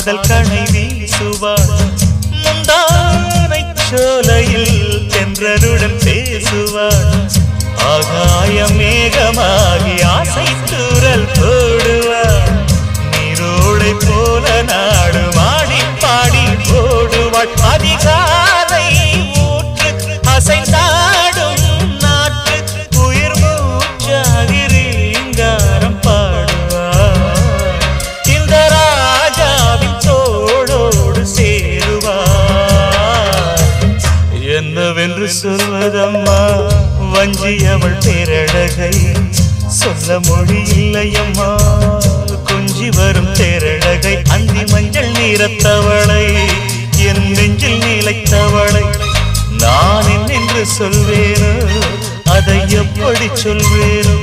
காதல் கணை வீசுவாள் முந்தானை சோலையில் தென்றலுடன் பேசுவாள் ஆகாய மேகமாகி ஆசை தூரல் போடுவாள் நீரோடை போல நாடு மாடி பாடி போடுவாள் அதிகாலை ஊற்று அசைந்தாடும் நாட்டு உயிர் மூச்சாகி ரீங்காரம் பாடுவாள் இந்த ராஜாவின் தோளோடு சேருவாள் என்னவென்று சொல்வதம்மா வஞ்சி அவள் பேரழகை சொல்ல மொழி இல்லையம்மா கொஞ்சி வரும் தேரழகை அந்தி மஞ்சள் நீரத்தவளை என் நெஞ்சில் நிலைத்தவளை நான் என்னென்று சொல்வேனோ அதை எப்படி சொல்வேனோ